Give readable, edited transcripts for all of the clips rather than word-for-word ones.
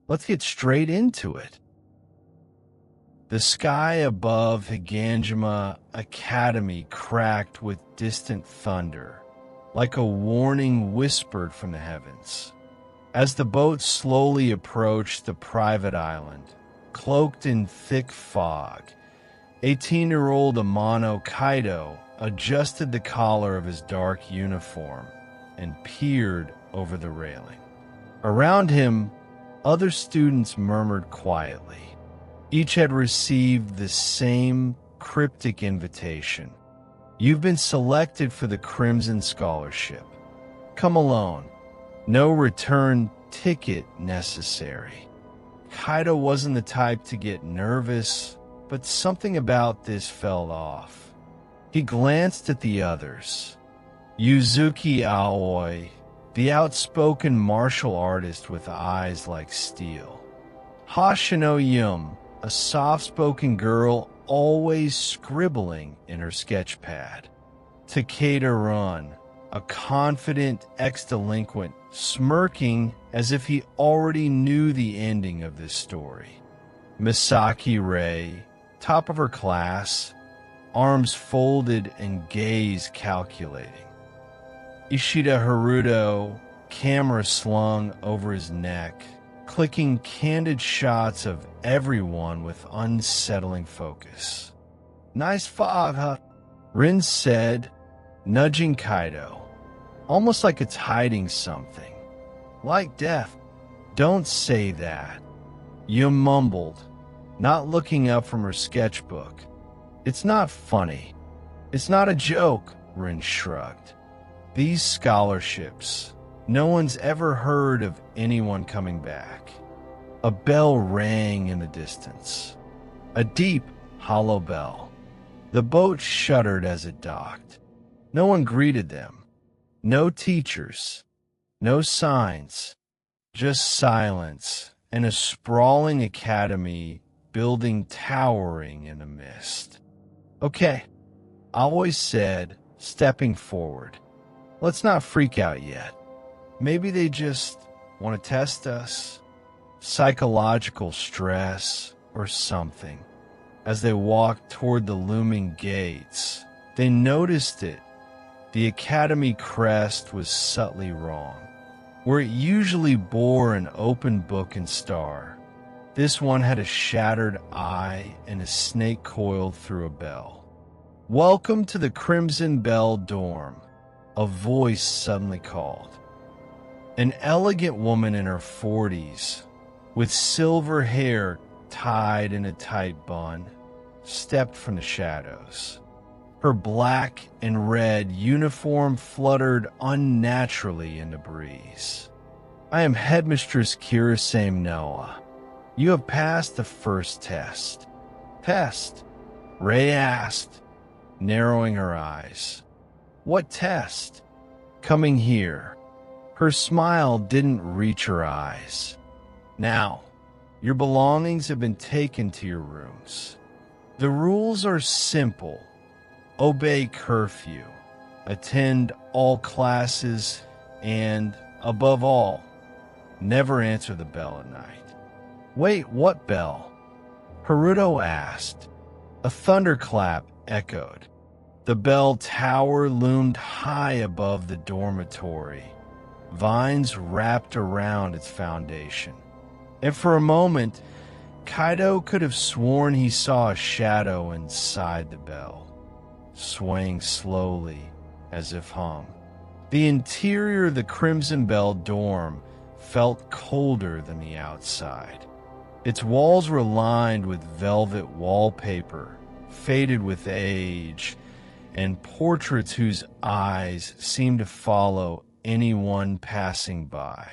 Let's get straight into it. The sky above Higanjima Academy cracked with distant thunder, like a warning whispered from the heavens. As the boat slowly approached the private island, cloaked in thick fog, 18-year-old Amano Kaido adjusted the collar of his dark uniform and peered over the railing. Around him, other students murmured quietly. Each had received the same cryptic invitation. You've been selected for the Crimson Scholarship. Come alone. No return ticket necessary. Kaido wasn't the type to get nervous, but something about this felt off. He glanced at the others. Yuzuki Aoi, the outspoken martial artist with eyes like steel. Hoshino Yum, a soft-spoken girl always scribbling in her sketch pad. Takeda Run, a confident ex-delinquent smirking as if he already knew the ending of this story. Misaki Rei, top of her class, arms folded and gaze calculating. Ishida Haruto, camera slung over his neck, clicking candid shots of everyone with unsettling focus. Nice fog, huh? Rin said, nudging Kaido, almost like it's hiding something. Like death. Don't say that. Yum mumbled, not looking up from her sketchbook. It's not funny. It's not a joke, Rin shrugged. These scholarships, no one's ever heard of anyone coming back. A bell rang in the distance. A deep, hollow bell. The boat shuddered as it docked. No one greeted them. No teachers. No signs. Just silence and a sprawling academy building towering in the mist. Okay, I always said, stepping forward. Let's not freak out yet. Maybe they just want to test us. Psychological stress or something. As they walked toward the looming gates, they noticed it. The academy crest was subtly wrong. Where it usually bore an open book and star, this one had a shattered eye and a snake coiled through a bell. Welcome to the Crimson Bell dorm, a voice suddenly called. An elegant woman in her 40s, with silver hair tied in a tight bun, stepped from the shadows. Her black and red uniform fluttered unnaturally in the breeze. I am Headmistress Kirasame Noah. You have passed the first test. Test? Ray asked, narrowing her eyes. What test? Coming here. Her smile didn't reach her eyes. Now, your belongings have been taken to your rooms. The rules are simple. Obey curfew. Attend all classes and, above all, never answer the bell at night. Wait, what bell? Haruto asked. A thunderclap echoed. The bell tower loomed high above the dormitory. Vines wrapped around its foundation. And for a moment, Kaido could have sworn he saw a shadow inside the bell, swaying slowly as if hung. The interior of the Crimson Bell dorm felt colder than the outside. Its walls were lined with velvet wallpaper, faded with age, and portraits whose eyes seemed to follow anyone passing by.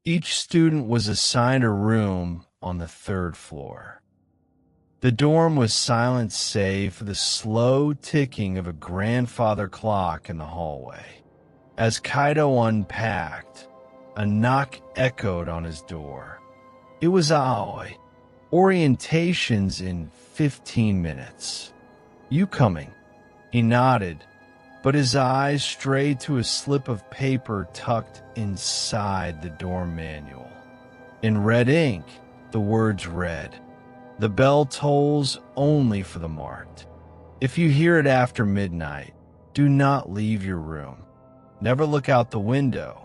Each student was assigned a room on the 3rd floor. The dorm was silent save for the slow ticking of a grandfather clock in the hallway. As Kaido unpacked, a knock echoed on his door. It was Aoi. Orientations in 15 minutes. You coming? He nodded, but his eyes strayed to a slip of paper tucked inside the dorm manual. In red ink, the words read, "The bell tolls only for the marked. If you hear it after midnight, do not leave your room. Never look out the window."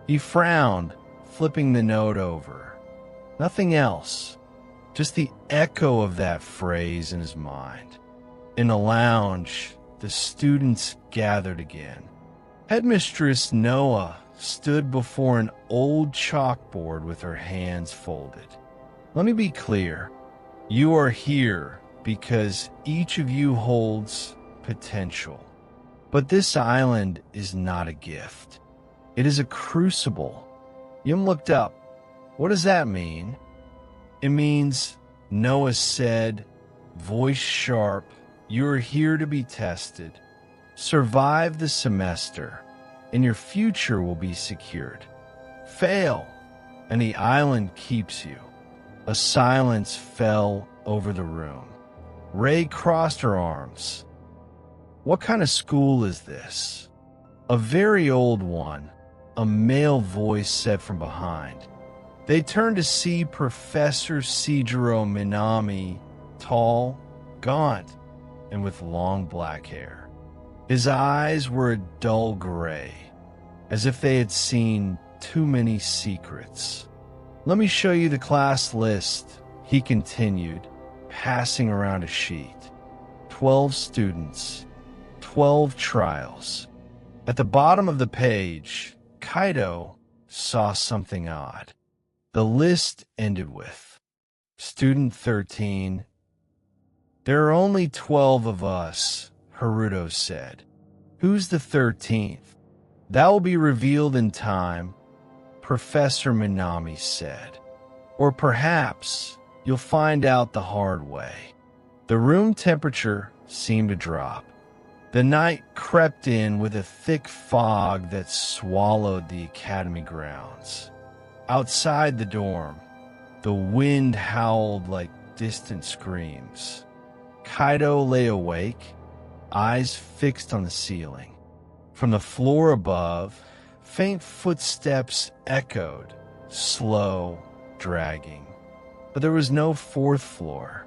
He frowned, flipping the note over. Nothing else, just the echo of that phrase in his mind. In a lounge, the students gathered again. Headmistress Noah stood before an old chalkboard with her hands folded. "Let me be clear. You are here because each of you holds potential. But this island is not a gift. It is a crucible." Yum looked up. "What does that mean?" "It means," Noah said, voice sharp, "you are here to be tested. Survive the semester, and your future will be secured. Fail, and the island keeps you." A silence fell over the room. Ray crossed her arms. "What kind of school is this?" "A very old one," a male voice said from behind. They turned to see Professor Sejiro Minami, tall, gaunt, and with long black hair. His eyes were a dull gray, as if they had seen too many secrets. "Let me show you the class list," he continued, passing around a sheet. 12 students, 12 trials. At the bottom of the page, Kaido saw something odd. The list ended with, "Student 13. "There are only 12 of us," Haruto said. "Who's the 13th? "That will be revealed in time," Professor Minami said. "Or perhaps you'll find out the hard way." The room temperature seemed to drop. The night crept in with a thick fog that swallowed the academy grounds. Outside the dorm, the wind howled like distant screams. Kaido lay awake, eyes fixed on the ceiling. From the floor above, faint footsteps echoed, slow, dragging. But there was no fourth floor.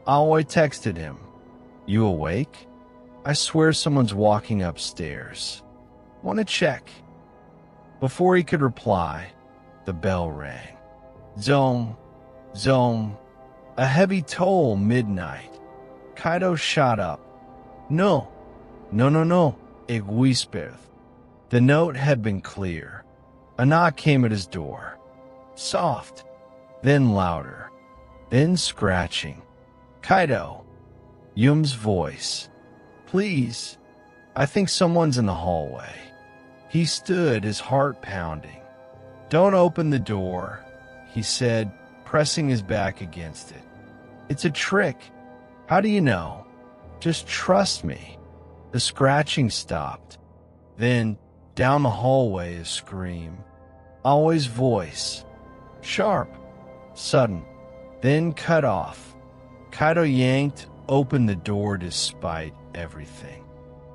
Aoi texted him, "You awake? I swear someone's walking upstairs. Want to check?" Before he could reply, the bell rang. Zong, zong, a heavy toll midnight. Kaido shot up. No, it whispered. The note had been clear. A knock came at his door. Soft, then louder, then scratching. "Kaido," Yum's voice. "Please, I think someone's in the hallway." He stood, his heart pounding. "Don't open the door," he said, pressing his back against it. "It's a trick. How do you know? Just trust me." The scratching stopped. Then, down the hallway, a scream. Aoi's voice. Sharp, sudden, then cut off. Kaido yanked open the door despite everything.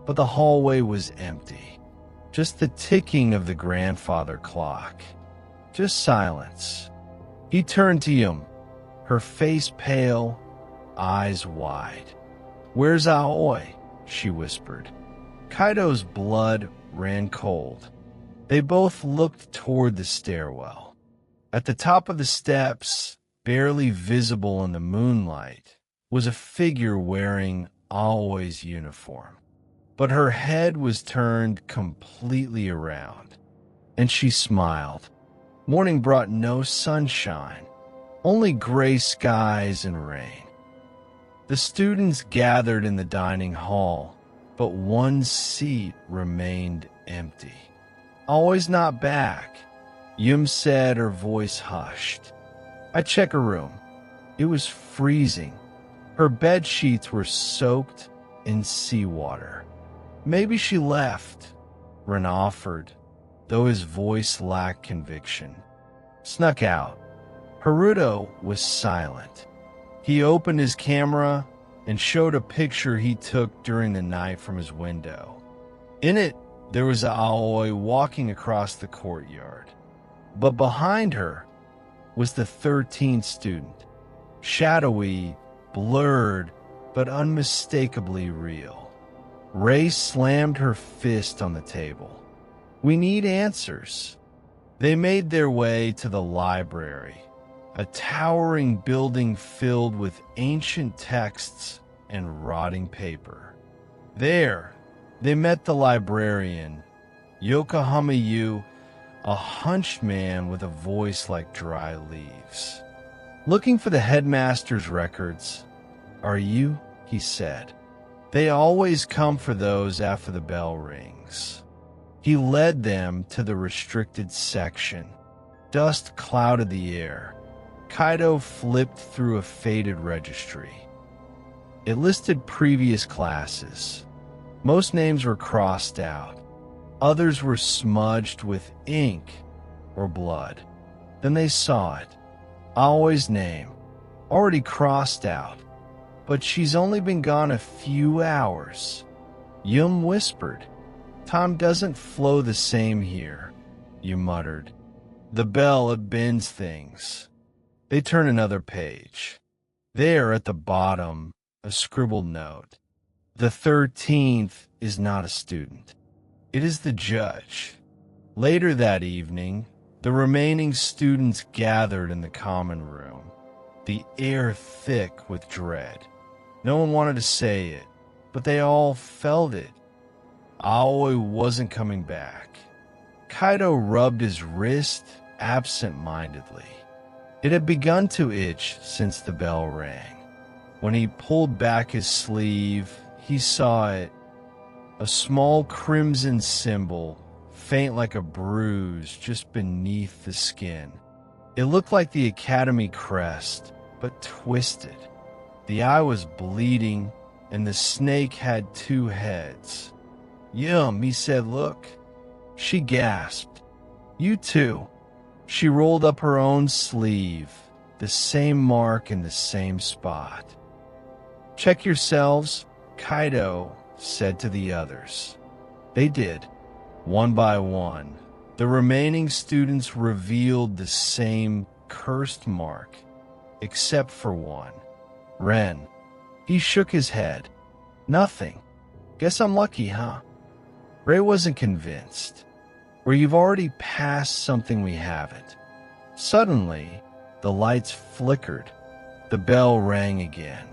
But the hallway was empty. Just the ticking of the grandfather clock. Just silence. He turned to Yum, her face pale, eyes wide. "Where's Aoi?" she whispered. Kaido's blood ran cold. They both looked toward the stairwell. At the top of the steps, barely visible in the moonlight, was a figure wearing Aoi's uniform. But her head was turned completely around, and she smiled. Morning brought no sunshine, only gray skies and rain. The students gathered in the dining hall, but one seat remained empty. "Aoi's not back," Yum said, her voice hushed. I checked her room. It was freezing. Her bed sheets were soaked in seawater. "Maybe she left," Ren offered, though his voice lacked conviction. Snuck out. Haruto was silent. He opened his camera and showed a picture he took during the night from his window. In it, there was Aoi walking across the courtyard. But behind her, was the 13th student. Shadowy, blurred, but unmistakably real. Ray slammed her fist on the table. "We need answers." They made their way to the library, a towering building filled with ancient texts and rotting paper. There, they met the librarian, Yokohama Yu, a hunched man with a voice like dry leaves. "Looking for the headmaster's records, are you?" he said. "They always come for those after the bell rings." He led them to the restricted section. Dust clouded the air. Kaido flipped through a faded registry. It listed previous classes. Most names were crossed out. Others were smudged with ink or blood. Then they saw it. Aoi's name, already crossed out. "But she's only been gone a few hours." Yum whispered. "Time doesn't flow the same here," you muttered. "The bell, it bends things." They turned another page. There at the bottom, a scribbled note. "The 13th is not a student. It is the judge." Later that evening, the remaining students gathered in the common room, the air thick with dread. No one wanted to say it, but they all felt it. Aoi wasn't coming back. Kaido rubbed his wrist absent-mindedly. It had begun to itch since the bell rang. When he pulled back his sleeve, he saw it, a small crimson symbol, faint like a bruise just beneath the skin. It looked like the academy crest, but twisted. The eye was bleeding, and the snake had two heads. "Yum," he said, "look." She gasped. "You too." She rolled up her own sleeve, the same mark in the same spot. "Check yourselves," Kaido said to the others. They did. One by one, the remaining students revealed the same cursed mark, except for one. Ren. He shook his head. "Nothing. Guess I'm lucky, huh?" Ray wasn't convinced. "Where you've already passed something we haven't." Suddenly, the lights flickered. The bell rang again.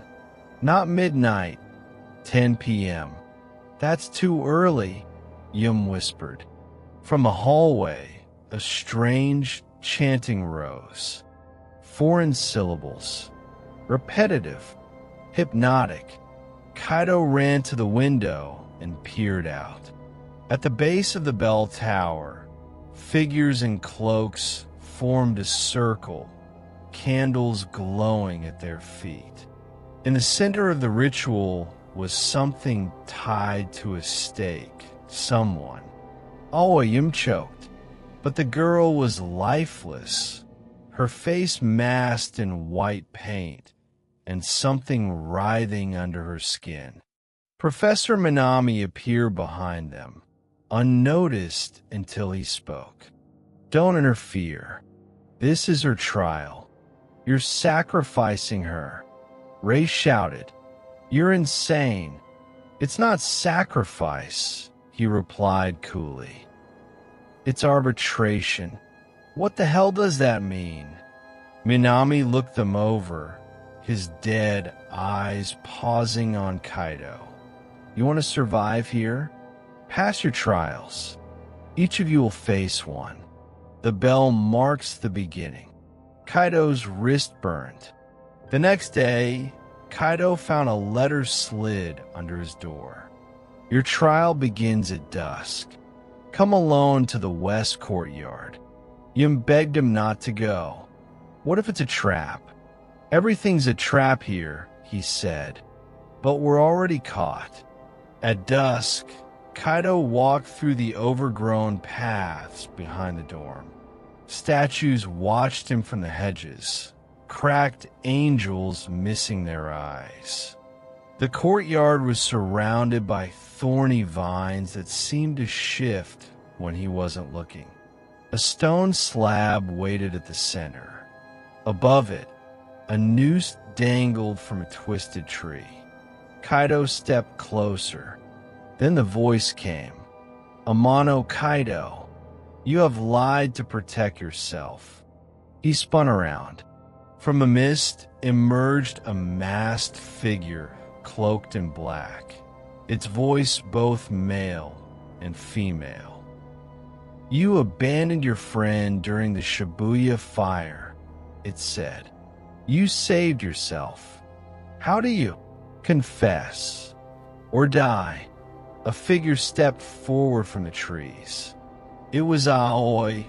"Not midnight, 10 p.m. "That's too early," Yum whispered. From the hallway, a strange chanting rose. Foreign syllables. Repetitive. Hypnotic. Kaido ran to the window and peered out. At the base of the bell tower, figures in cloaks formed a circle, candles glowing at their feet. In the center of the ritual was something tied to a stake. Someone. Yum choked, but the girl was lifeless, her face masked in white paint, and something writhing under her skin. Professor Minami appeared behind them, unnoticed until he spoke. "Don't interfere. This is her trial. You're sacrificing her." Ray shouted. "You're insane." "It's not sacrifice," he replied coolly. "It's arbitration." "What the hell does that mean?" Minami looked them over, his dead eyes pausing on Kaido. "You want to survive here? Pass your trials. Each of you will face one. The bell marks the beginning." Kaido's wrist burned. The next day, Kaido found a letter slid under his door. "Your trial begins at dusk. Come alone to the west courtyard." Yum begged him not to go. "What if it's a trap?" "Everything's a trap here," he said. "But we're already caught." At dusk, Kaido walked through the overgrown paths behind the dorm. Statues watched him from the hedges, cracked angels missing their eyes. The courtyard was surrounded by thorny vines that seemed to shift when he wasn't looking. A stone slab waited at the center. Above it, a noose dangled from a twisted tree. Kaido stepped closer. Then the voice came. Amano Kaido, you have lied to protect yourself. He spun around. From a mist emerged a masked figure cloaked in black, its voice both male and female. You abandoned your friend during the Shibuya fire, it said. You saved yourself. How do you confess or die? A figure stepped forward from the trees. It was Aoi,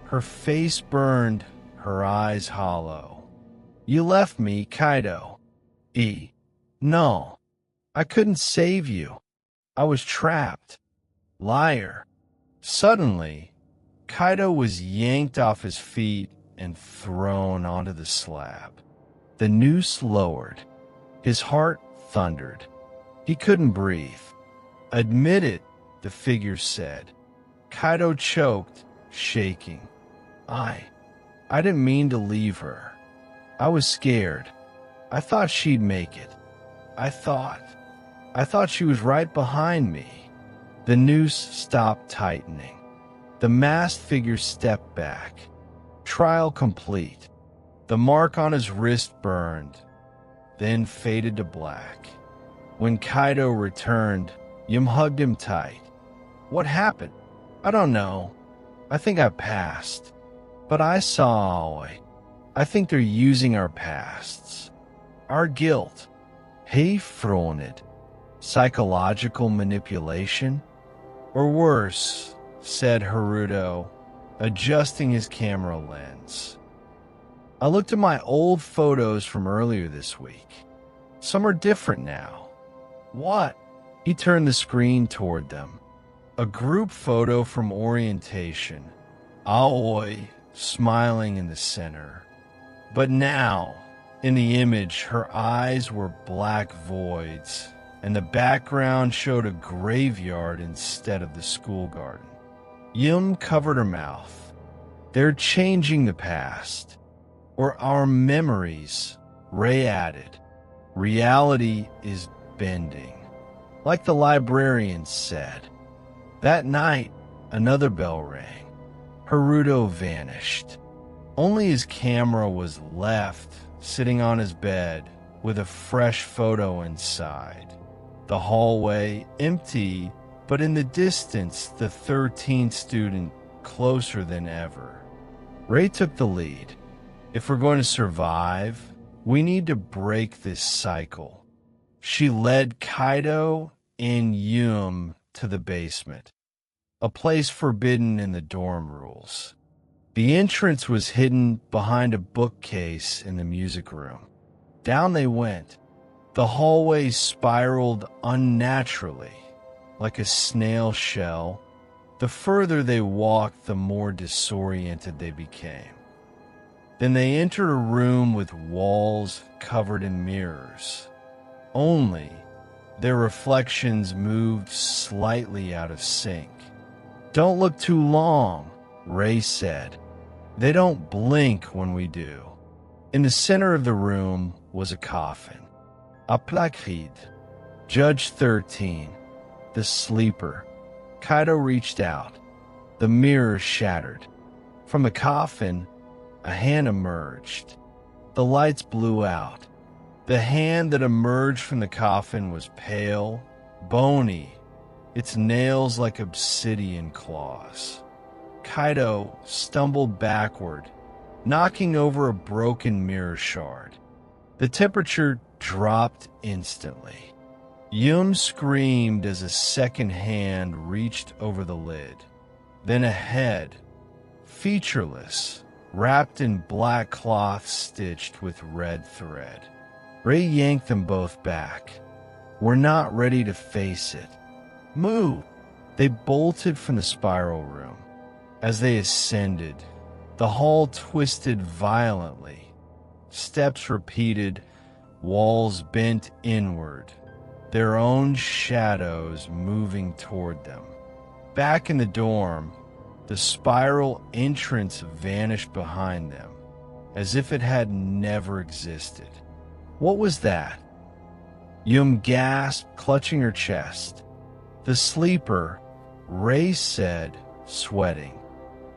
her face burned, her eyes hollow. You left me, Kaido. No, I couldn't save you. I was trapped. Liar. Suddenly, Kaido was yanked off his feet and thrown onto the slab. The noose lowered. His heart thundered. He couldn't breathe. Admit it, the figure said. Kaido choked, shaking. I didn't mean to leave her. I was scared. I thought she'd make it. I thought she was right behind me. The noose stopped tightening. The masked figure stepped back. Trial complete. The mark on his wrist burned, then faded to black. When Kaido returned, Yum hugged him tight. What happened? I don't know. I think I passed. But I saw Aoi. I think they're using our pasts. Our guilt. Häfrånet. Psychological manipulation? Or worse, said Haruto, adjusting his camera lens. I looked at my old photos from earlier this week. Some are different now. What? He turned the screen toward them. A group photo from orientation. Aoi smiling in the center. But now, in the image, her eyes were black voids, and the background showed a graveyard instead of the school garden. Yum covered her mouth. They're changing the past, or our memories, Ray added. Reality is bending. Like the librarian said. That night, another bell rang. Haruto vanished. Only his camera was left, sitting on his bed, with a fresh photo inside. The hallway empty, but in the distance, the 13th student closer than ever. Ray took the lead. If we're going to survive, we need to break this cycle. She led Kaido and Yum to the basement, a place forbidden in the dorm rules. The entrance was hidden behind a bookcase in the music room. Down they went. The hallway spiraled unnaturally, like a snail shell. The further they walked, the more disoriented they became. Then they entered a room with walls covered in mirrors. Only their reflections moved slightly out of sync. Don't look too long, Ray said. They don't blink when we do. In the center of the room was a coffin. A placide. Judge 13. The sleeper. Kaido reached out. The mirror shattered. From the coffin, a hand emerged. The lights blew out. The hand that emerged from the coffin was pale, bony, its nails like obsidian claws. Kaido stumbled backward, knocking over a broken mirror shard. The temperature dropped instantly. Yum screamed as a second hand reached over the lid. Then a head, featureless, wrapped in black cloth stitched with red thread. Ray yanked them both back. We're not ready to face it. Move! They bolted from the spiral room. As they ascended, the hall twisted violently. Steps repeated, walls bent inward, their own shadows moving toward them. Back in the dorm, the spiral entrance vanished behind them, as if it had never existed. What was that? Yum gasped, clutching her chest. The sleeper, Ray said, sweating.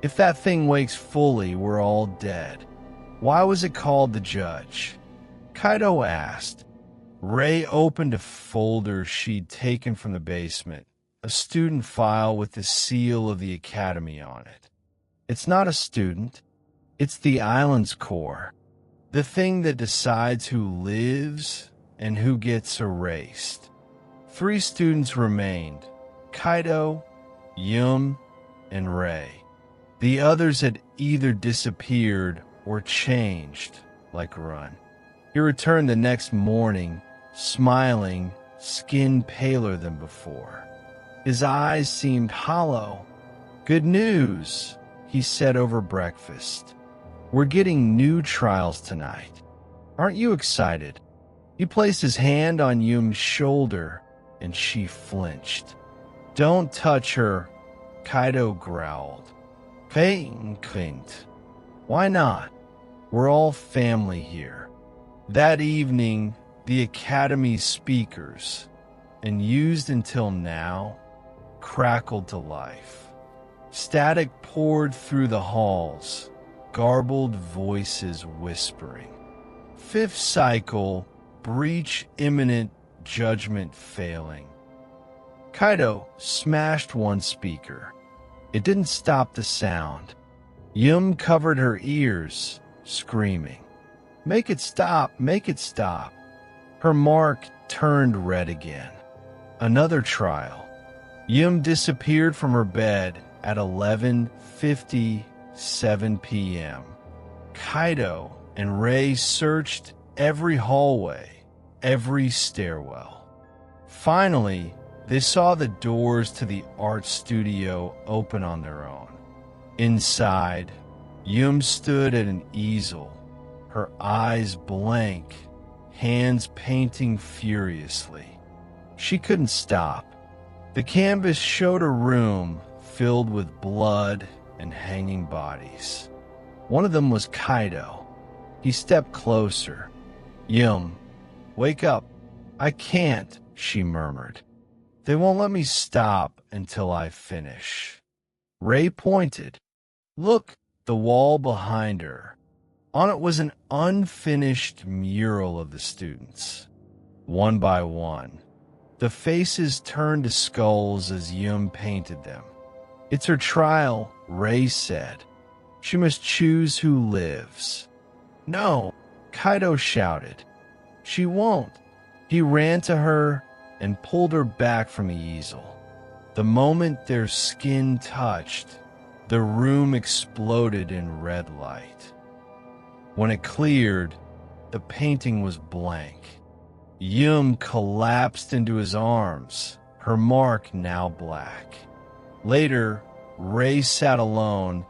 If that thing wakes fully, we're all dead. Why was it called the Judge? Kaido asked. Ray opened a folder she'd taken from the basement, a student file with the seal of the academy on it. It's not a student. It's the island's core. The thing that decides who lives and who gets erased. 3 students remained, Kaido, Yum, and Ray. The others had either disappeared or changed, like Run. He returned the next morning, smiling, skin paler than before. His eyes seemed hollow. Good news, he said over breakfast. We're getting new trials tonight. Aren't you excited? He placed his hand on Yum's shoulder, and she flinched. Don't touch her, Kaido growled. Kind. Why not? We're all family here. That evening, the Academy's speakers, and used until now, crackled to life. Static poured through the halls, garbled voices whispering. 5th cycle, breach imminent, judgment failing. Kaido smashed one speaker. It didn't stop the sound. Yum covered her ears, screaming. Make it stop, make it stop. Her mark turned red again. Another trial. Yum disappeared from her bed at 11:57 p.m. Kaido and Ray searched every hallway, every stairwell. Finally, they saw the doors to the art studio open on their own. Inside, Yum stood at an easel, her eyes blank, hands painting furiously. She couldn't stop. The canvas showed a room filled with blood and hanging bodies. One of them was Kaido. He stepped closer. Yum, wake up. I can't, she murmured. They won't let me stop until I finish. Ray pointed. Look, the wall behind her. On it was an unfinished mural of the students. One by one, the faces turned to skulls as Yum painted them. It's her trial, Ray said. She must choose who lives. No, Kaido shouted. She won't. He ran to her and pulled her back from the easel. The moment their skin touched, the room exploded in red light. When it cleared, the painting was blank. Yum collapsed into his arms, her mark now black. Later, Ray sat alone,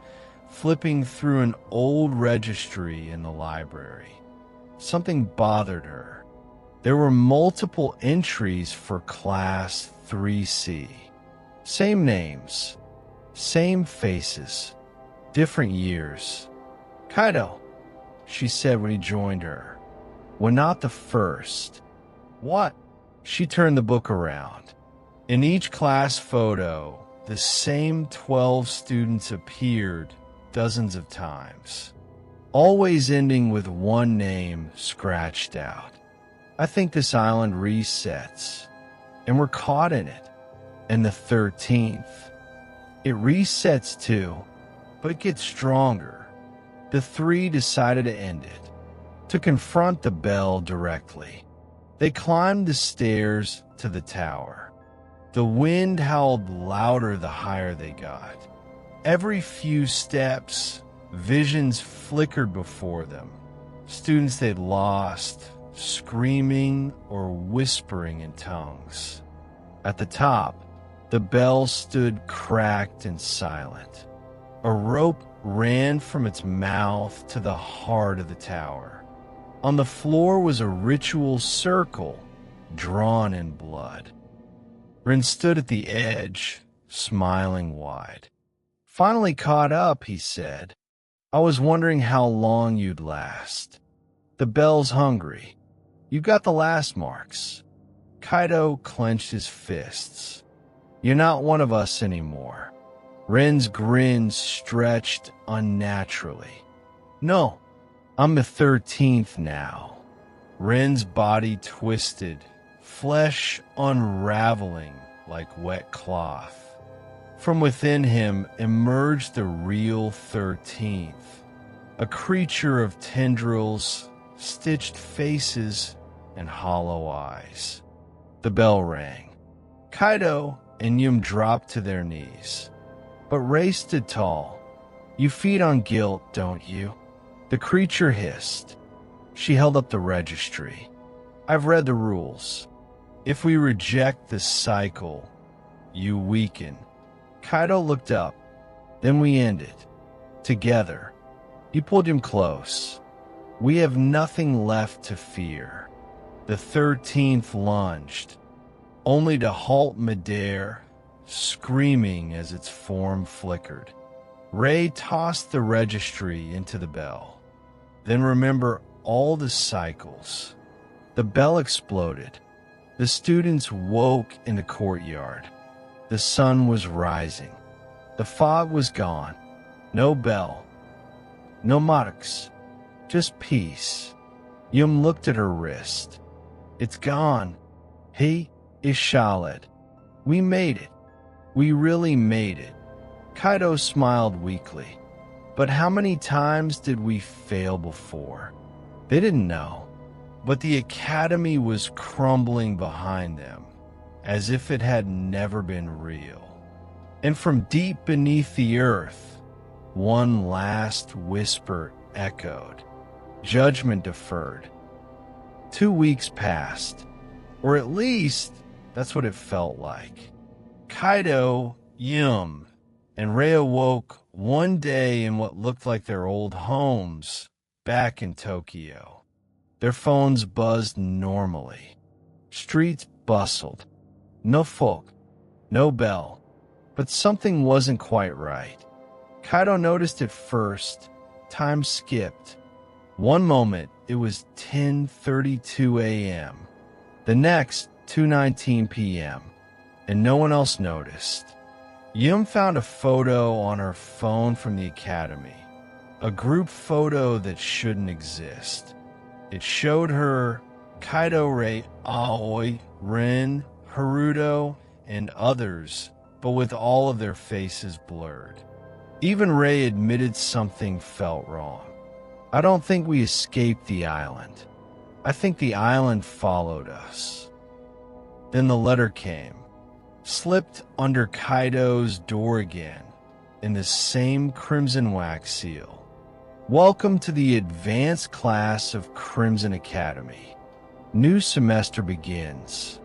flipping through an old registry in the library. Something bothered her. There were multiple entries for Class 3C. Same names, same faces, different years. Kaido, she said when he joined her. When not the first. What? She turned the book around. In each class photo, the same 12 students appeared dozens of times, always ending with one name scratched out. I think this island resets, and we're caught in it. And the 13th. It resets too, but gets stronger. The 3 decided to end it, to confront the bell directly. They climbed the stairs to the tower. The wind howled louder the higher they got. Every few steps, visions flickered before them. Students they'd lost, screaming or whispering in tongues. At the top, the bell stood cracked and silent. A rope ran from its mouth to the heart of the tower. On the floor was a ritual circle drawn in blood. Rin stood at the edge, smiling wide. Finally caught up, he said. I was wondering how long you'd last. The bell's hungry. You got the last marks. Kaido clenched his fists. You're not one of us anymore. Ren's grin stretched unnaturally. No, I'm the 13th now. Ren's body twisted, flesh unraveling like wet cloth. From within him emerged the real 13th, a creature of tendrils, stitched faces, and hollow eyes. The bell rang. Kaido and Yum dropped to their knees. But Ray stood tall. You feed on guilt, don't you? The creature hissed. She held up the registry. I've read the rules. If we reject this cycle, you weaken. Kaido looked up. Then we end it. Together. He pulled him close. We have nothing left to fear. The 13th lunged, only to halt midair, screaming as its form flickered. Ray tossed the registry into the bell. Then remember all the cycles. The bell exploded. The students woke in the courtyard. The sun was rising. The fog was gone. No bell. No Maddox. Just peace. Yum looked at her wrist. It's gone. He is Charlotte. We made it. We really made it. Kaido smiled weakly. But how many times did we fail before? They didn't know. But the academy was crumbling behind them, as if it had never been real. And from deep beneath the earth, one last whisper echoed. Judgment deferred. 2 weeks passed, or at least that's what it felt like. Kaido, Yum, and Ray awoke one day in what looked like their old homes back in Tokyo. Their phones buzzed normally. Streets bustled. No folk, no bell, but something wasn't quite right. Kaido noticed at first. Time skipped. One moment, it was 10:32 a.m. The next, 2:19 p.m., and no one else noticed. Yum found a photo on her phone from the academy, a group photo that shouldn't exist. It showed her, Kaido, Ray, Aoi, Ren, Haruto, and others, but with all of their faces blurred. Even Ray admitted something felt wrong. I don't think we escaped the island. I think the island followed us. Then the letter came, slipped under Kaido's door again, in the same crimson wax seal. Welcome to the advanced class of Crimson Academy. New semester begins.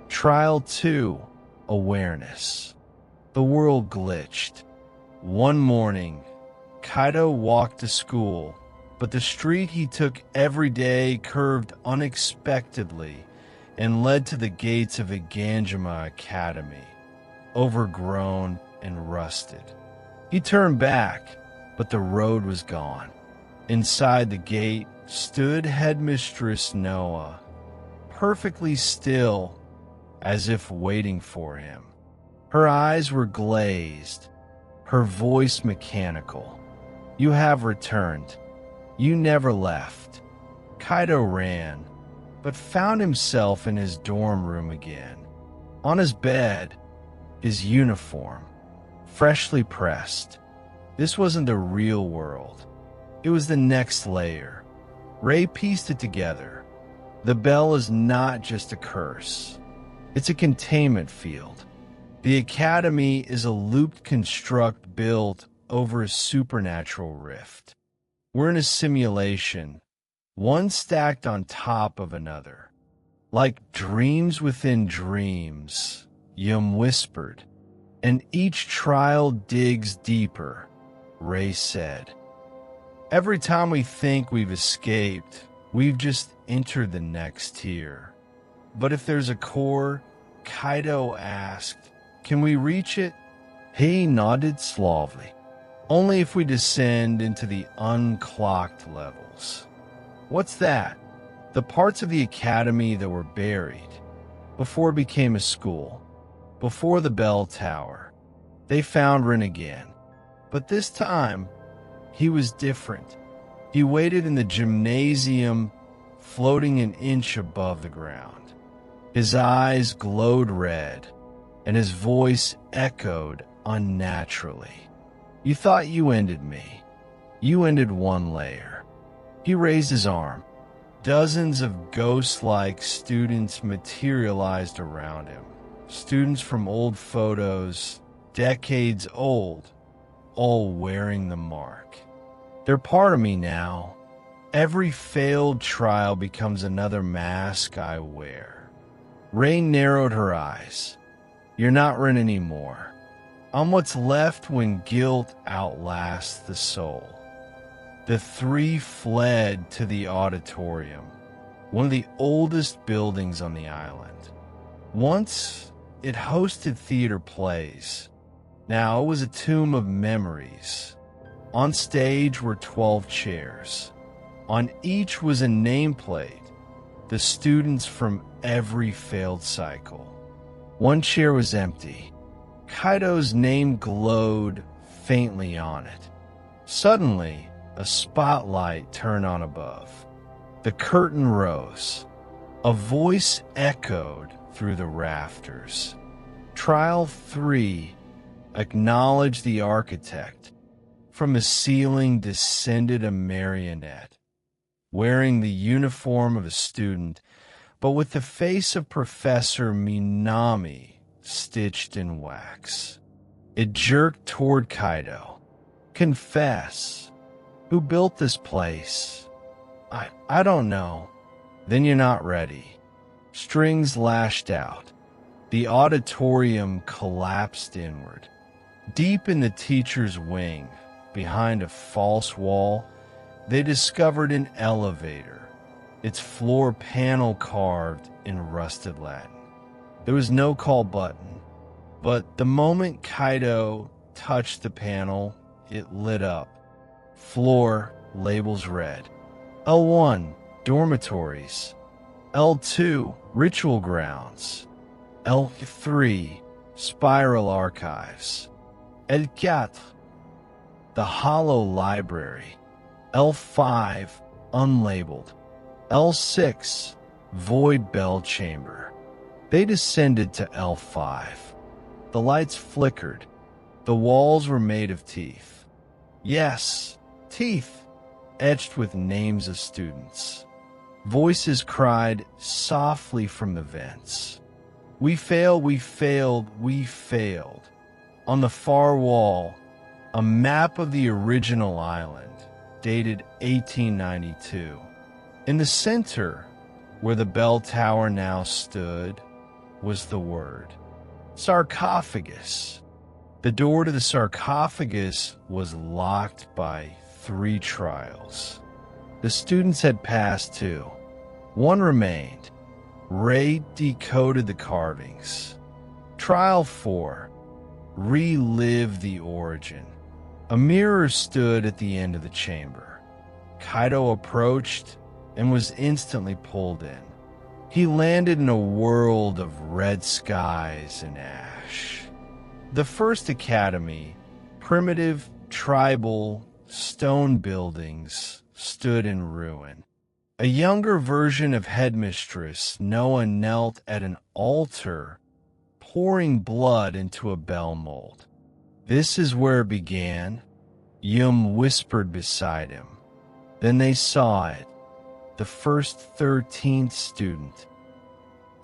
Trial 2, Awareness. The world glitched. One morning, Kaido walked to school, but the street he took every day curved unexpectedly and led to the gates of Iganjima Academy, overgrown and rusted. He turned back, but the road was gone. Inside the gate stood Headmistress Noah, perfectly still, as if waiting for him. Her eyes were glazed, her voice mechanical. You have returned. You never left. Kaido ran, but found himself in his dorm room again. On his bed, his uniform, freshly pressed. This wasn't the real world. It was the next layer. Ray pieced it together. The bell is not just a curse. It's a containment field. The academy is a looped construct built over a supernatural rift. We're in a simulation, one stacked on top of another. Like dreams within dreams, Yum whispered. And each trial digs deeper, Ray said. Every time we think we've escaped, we've just entered the next tier. But if there's a core, Kaido asked, can we reach it? He nodded suavely. Only if we descend into the unclocked levels. What's that? The parts of the academy that were buried before it became a school, before the bell tower. They found Rin again. But this time, he was different. He waited in the gymnasium, floating an inch above the ground. His eyes glowed red, and his voice echoed unnaturally. You thought you ended me. You ended one layer. He raised his arm. Dozens of ghost-like students materialized around him. Students from old photos, decades old, all wearing the mark. They're part of me now. Every failed trial becomes another mask I wear. Rain narrowed her eyes. You're not Rin anymore. I'm what's left when guilt outlasts the soul. The three fled to the auditorium, one of the oldest buildings on the island. Once, it hosted theater plays. Now it was a tomb of memories. On stage were 12 chairs. On each was a nameplate, the students from every failed cycle. One chair was empty. Kaido's name glowed faintly on it. Suddenly, a spotlight turned on above. The curtain rose. A voice echoed through the rafters. Trial 3 acknowledged the architect. From the ceiling descended a marionette, wearing the uniform of a student, but with the face of Professor Minami stitched in wax. It jerked toward Kaido. Confess. Who built this place? I don't know. Then you're not ready. Strings lashed out. The auditorium collapsed inward. Deep in the teacher's wing, behind a false wall, they discovered an elevator, its floor panel carved in rusted Latin. There was no call button, but the moment Kaido touched the panel, it lit up. Floor, labels read. L1, dormitories. L2, ritual grounds. L3, spiral archives. L4, the hollow library. L5, unlabeled. L6, void bell chamber. They descended to L5. The lights flickered. The walls were made of teeth. Yes, teeth, etched with names of students. Voices cried softly from the vents. We failed, we failed, we failed. On the far wall, a map of the original island, dated 1892. In the center, where the bell tower now stood, was the word sarcophagus. The door to the sarcophagus was locked by 3 trials. The students had passed 2. One remained. Ray decoded the carvings. Trial 4. Relive the origin. A mirror stood at the end of the chamber. Kaido approached and was instantly pulled in. He landed in a world of red skies and ash. The first academy, primitive, tribal, stone buildings, stood in ruin. A younger version of Headmistress Noah knelt at an altar, pouring blood into a bell mold. This is where it began, Yum whispered beside him. Then they saw it, the first 13th student.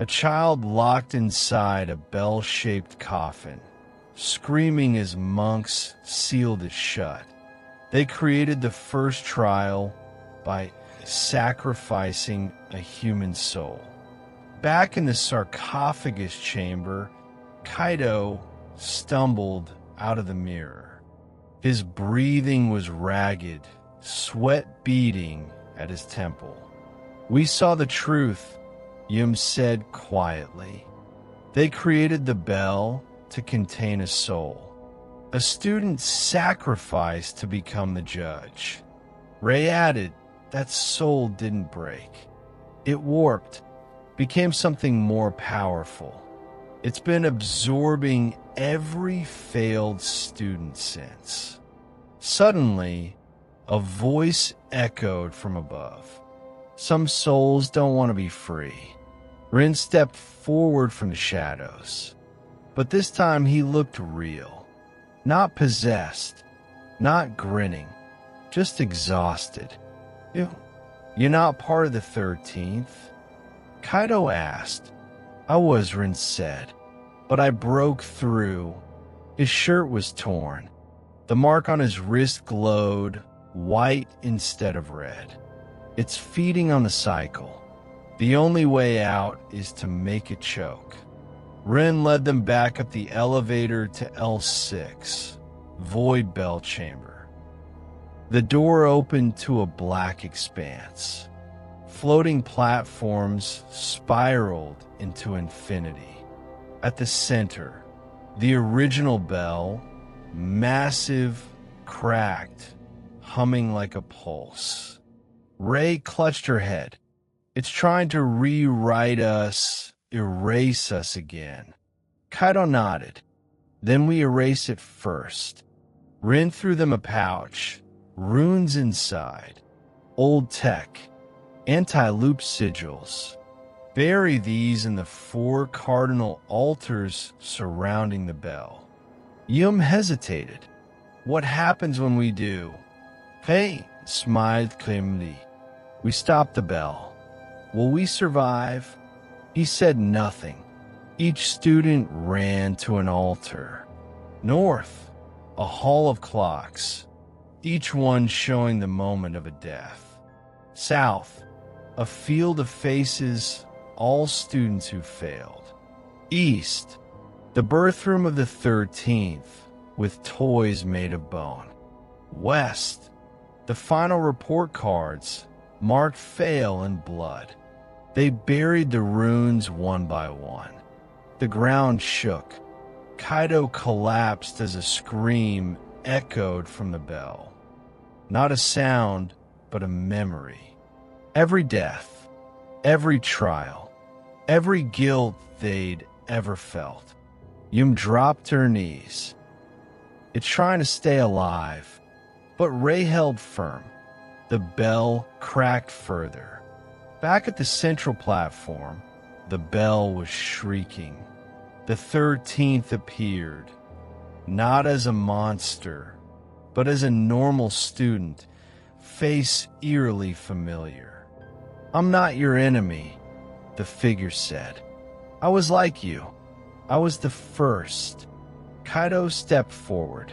A child locked inside a bell-shaped coffin, screaming as monks sealed it shut. They created the first trial by sacrificing a human soul. Back in the sarcophagus chamber, Kaido stumbled out of the mirror. His breathing was ragged, sweat beading at his temple. We saw the truth, Yum said quietly. They created the bell to contain a soul. A student sacrificed to become the judge. Ray added, that soul didn't break. It warped, became something more powerful. It's been absorbing every failed student since. Suddenly, a voice echoed from above. Some souls don't want to be free. Rin stepped forward from the shadows. But this time he looked real. Not possessed, not grinning, just exhausted. You're not part of the 13th? Kaido asked. I was, Rin said, but I broke through. His shirt was torn. The mark on his wrist glowed, white instead of red. It's feeding on the cycle. The only way out is to make it choke. Rin led them back up the elevator to L6, Void Bell Chamber. The door opened to a black expanse. Floating platforms spiraled into infinity. At the center, the original bell, massive, cracked, humming like a pulse. Ray clutched her head. It's trying to rewrite us, erase us again. Kaido nodded. Then we erase it first. Rin threw them a pouch, runes inside, old tech, anti-loop sigils. Bury these in the 4 cardinal altars surrounding the bell. Yum hesitated. What happens when we do? Hey, smiled Clemly. We stopped the bell. Will we survive? He said nothing. Each student ran to an altar. North, a hall of clocks, each one showing the moment of a death. South, a field of faces, all students who failed. East, the birthroom of the 13th, with toys made of bone. West, the final report cards, marked fail in blood. They buried the runes one by one. The ground shook. Kaido collapsed as a scream echoed from the bell. Not a sound, but a memory. Every death, every trial, every guilt they'd ever felt. Yum dropped to her knees. It's trying to stay alive, but Ray held firm. The bell cracked further. Back at the central platform, the bell was shrieking. The 13th appeared, not as a monster, but as a normal student, face eerily familiar. I'm not your enemy, the figure said. I was like you. I was the first. Kaido stepped forward.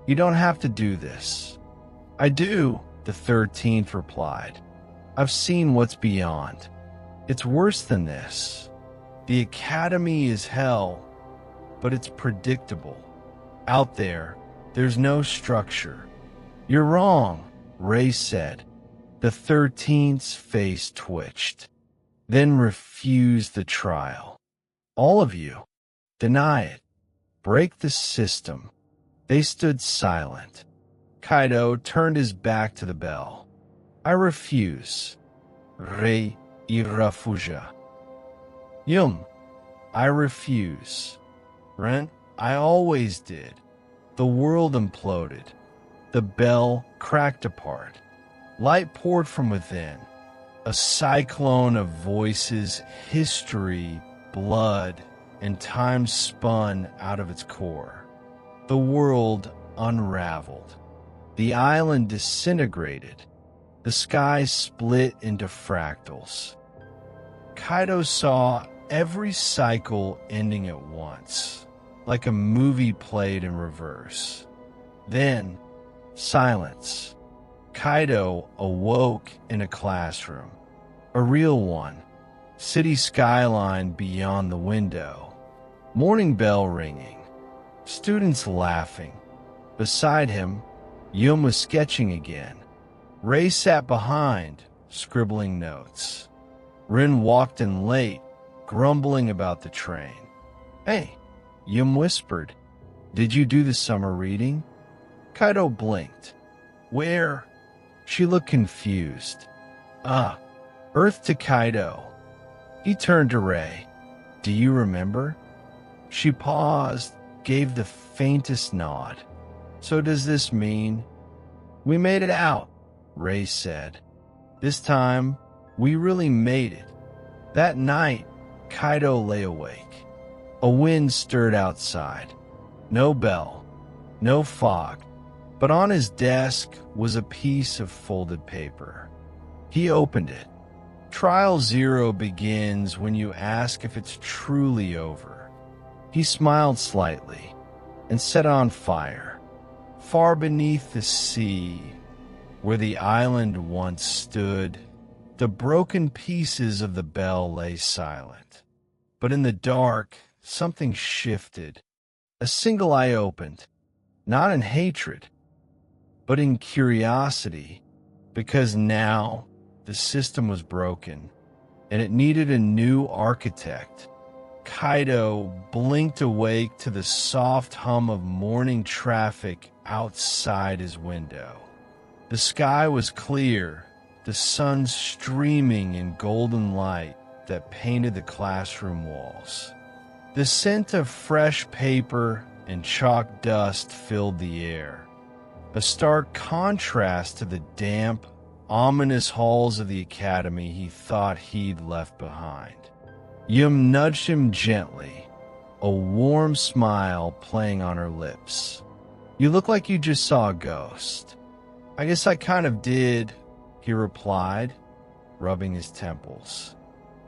You don't have to do this. I do, the 13th replied. I've seen what's beyond. It's worse than this. The academy is hell, but it's predictable. Out there, there's no structure. You're wrong, Ray said. The 13th's face twitched, then refused the trial. All of you, deny it. Break the system. They stood silent. Kaido turned his back to the bell. I refuse. Rei irafuja. Yum, I refuse. Ren, I always did. The world imploded. The bell cracked apart. Light poured from within. A cyclone of voices, history, blood, and time spun out of its core. The world unraveled. The island disintegrated. The sky split into fractals. Kaido saw every cycle ending at once, like a movie played in reverse. Then, silence. Kaido awoke in a classroom. A real one. City skyline beyond the window. Morning bell ringing. Students laughing. Beside him, Yum was sketching again. Ray sat behind, scribbling notes. Rin walked in late, grumbling about the train. Hey, Yum whispered. Did you do the summer reading? Kaido blinked. Where? She looked confused. Ah, Earth to Kaido. He turned to Ray. Do you remember? She paused, gave the faintest nod. So does this mean? We made it out, Ray said. This time, we really made it. That night, Kaido lay awake. A wind stirred outside. No bell, no fog, but on his desk was a piece of folded paper. He opened it. Trial 0 begins when you ask if it's truly over. He smiled slightly and set on fire. Far beneath the sea, where the island once stood, the broken pieces of the bell lay silent. But in the dark, something shifted. A single eye opened, not in hatred, but in curiosity, because now the system was broken, and it needed a new architect. Kaido blinked awake to the soft hum of morning traffic outside his window. The sky was clear, the sun streaming in golden light that painted the classroom walls. The scent of fresh paper and chalk dust filled the air, a stark contrast to the damp, ominous halls of the academy he thought he'd left behind. Yum nudged him gently, a warm smile playing on her lips. You look like you just saw a ghost. I guess I kind of did, he replied, rubbing his temples.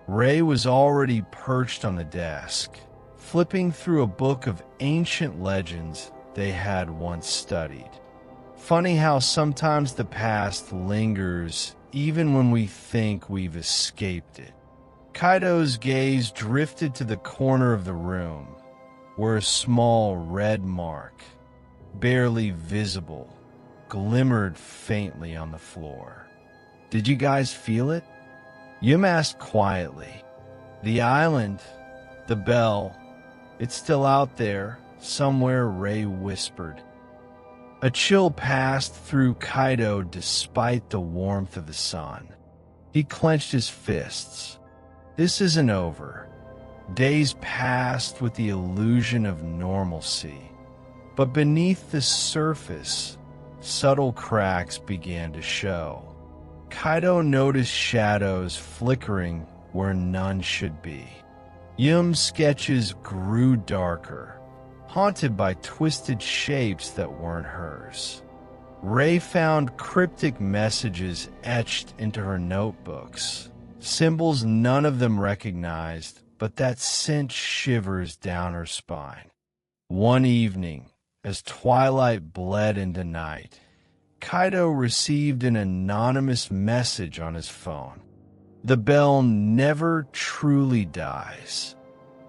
Ray was already perched on the desk, flipping through a book of ancient legends they had once studied. Funny how sometimes the past lingers even when we think we've escaped it. Kaido's gaze drifted to the corner of the room, where a small red mark, barely visible, glimmered faintly on the floor. Did you guys feel it? Yum asked quietly. The island, the bell, it's still out there, somewhere, Ray whispered. A chill passed through Kaido despite the warmth of the sun. He clenched his fists. This isn't over. Days passed with the illusion of normalcy. But beneath the surface, subtle cracks began to show. Kaido noticed shadows flickering where none should be. Yum's sketches grew darker, haunted by twisted shapes that weren't hers. Ray found cryptic messages etched into her notebooks, symbols none of them recognized, but that sent shivers down her spine. One evening, as twilight bled into night, Kaido received an anonymous message on his phone. The bell never truly dies.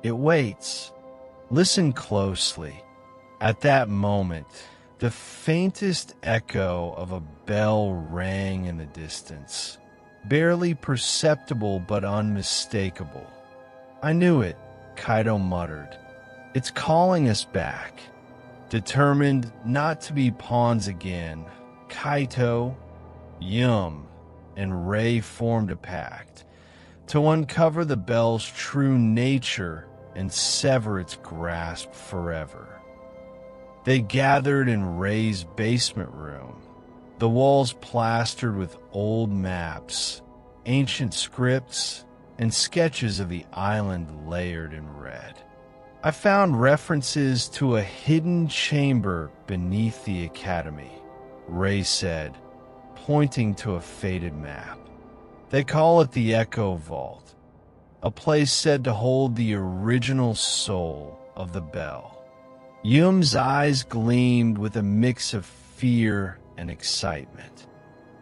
It waits. Listen closely. At that moment, the faintest echo of a bell rang in the distance, barely perceptible but unmistakable. I knew it, Kaido muttered. It's calling us back. Determined not to be pawns again, Kaito, Yum, and Ray formed a pact to uncover the bell's true nature and sever its grasp forever. They gathered in Ray's basement room, the walls plastered with old maps, ancient scripts, and sketches of the island layered in red. I found references to a hidden chamber beneath the academy, Ray said, pointing to a faded map. They call it the Echo Vault, a place said to hold the original soul of the bell. Yum's eyes gleamed with a mix of fear and excitement.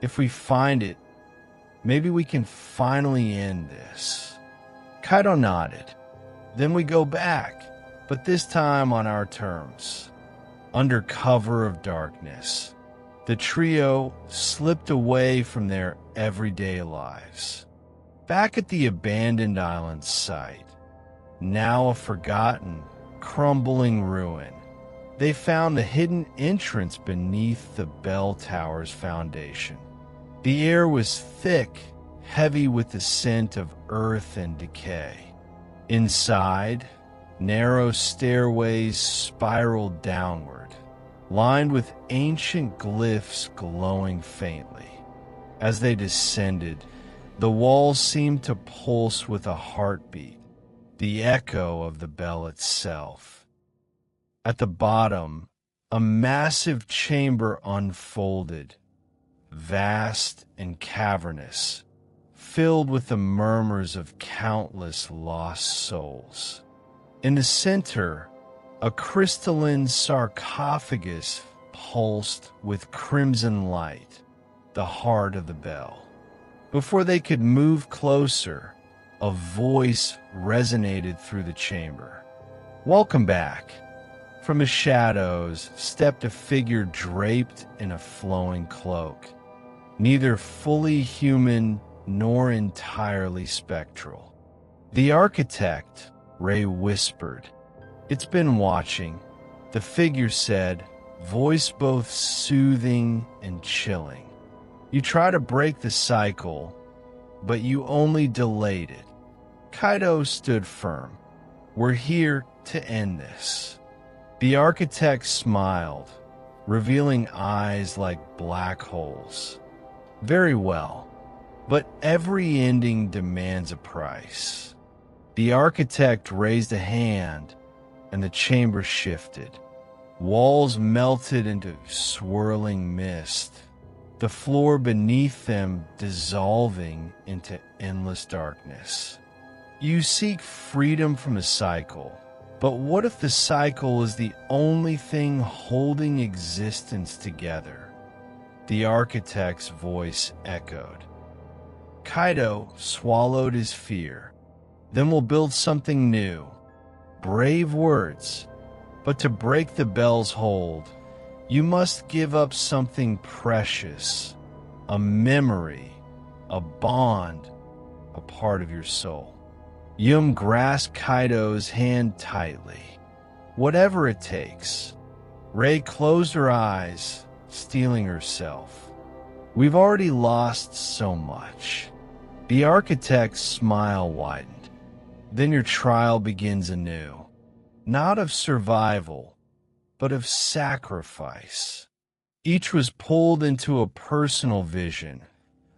If we find it, maybe we can finally end this. Kaido nodded. Then we go back, but this time on our terms. Under cover of darkness, the trio slipped away from their everyday lives. Back at the abandoned island site, now a forgotten, crumbling ruin, They found a hidden entrance beneath the bell tower's foundation. The air was thick, heavy with the scent of earth and decay. Inside, narrow stairways spiraled downward, lined with ancient glyphs glowing faintly. As they descended, the walls seemed to pulse with a heartbeat, the echo of the bell itself. At the bottom, a massive chamber unfolded, vast and cavernous, filled with the murmurs of countless lost souls. In the center, a crystalline sarcophagus pulsed with crimson light, the heart of the bell. Before they could move closer, a voice resonated through the chamber. "Welcome back." From the shadows stepped a figure draped in a flowing cloak, neither fully human nor entirely spectral. "The architect," Ray whispered. "It's been watching," the figure said, voice both soothing and chilling. "You try to break the cycle, but you only delayed it." Kaido stood firm. "We're here to end this." The architect smiled, revealing eyes like black holes. "Very well, but every ending demands a price." The architect raised a hand, and the chamber shifted. Walls melted into swirling mist, the floor beneath them dissolving into endless darkness. "You seek freedom from the cycle, but what if the cycle is the only thing holding existence together?" The architect's voice echoed. Kaido swallowed his fear. "Then we'll build something new." Brave words, but to break the bell's hold, you must give up something precious, a memory, a bond, a part of your soul. Yum grasped Kaido's hand tightly. "Whatever it takes." Ray closed her eyes, steeling herself. "We've already lost so much." The architect's smile widened. "Then your trial begins anew. Not of survival, but of sacrifice." Each was pulled into a personal vision,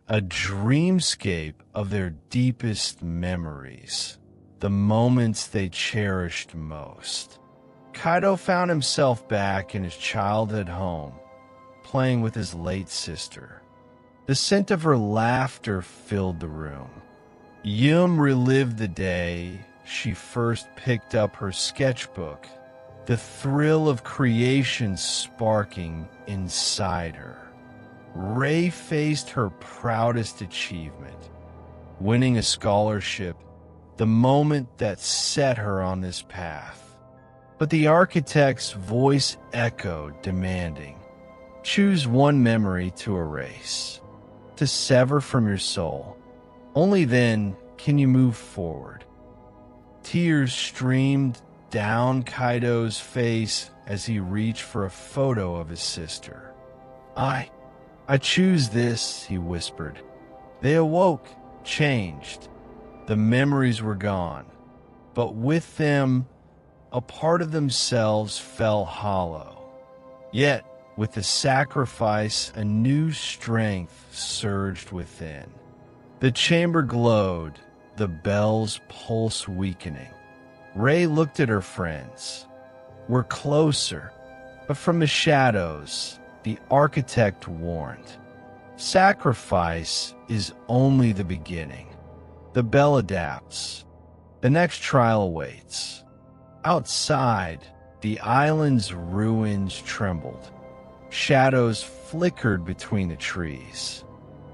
a dreamscape of their deepest memories, the moments they cherished most. Kaido found himself back in his childhood home, playing with his late sister. The scent of her laughter filled the room. Yum relived the day she first picked up her sketchbook, the thrill of creation sparking inside her. Ray faced her proudest achievement, winning a scholarship, the moment that set her on this path. But the architect's voice echoed, demanding, "Choose one memory to erase, to sever from your soul. Only then can you move forward." Tears streamed down Kaido's face as he reached for a photo of his sister. I choose this," he whispered. They awoke, changed. The memories were gone, but with them, a part of themselves fell hollow. Yet, with the sacrifice, a new strength surged within. The chamber glowed, the bell's pulse weakening. Ray looked at her friends. "We're closer," but from the shadows, the architect warned. "Sacrifice is only the beginning." The bell adapts. The next trial awaits. Outside, the island's ruins trembled. Shadows flickered between the trees.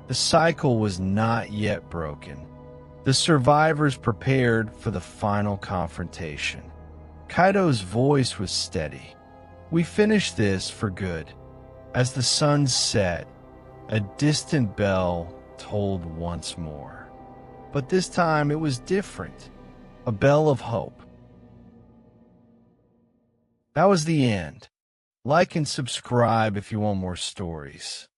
The cycle was not yet broken. The survivors prepared for the final confrontation. Kaido's voice was steady. "We finished this for good." As the sun set, a distant bell tolled once more. But this time it was different. A bell of hope. That was the end. Like and subscribe if you want more stories.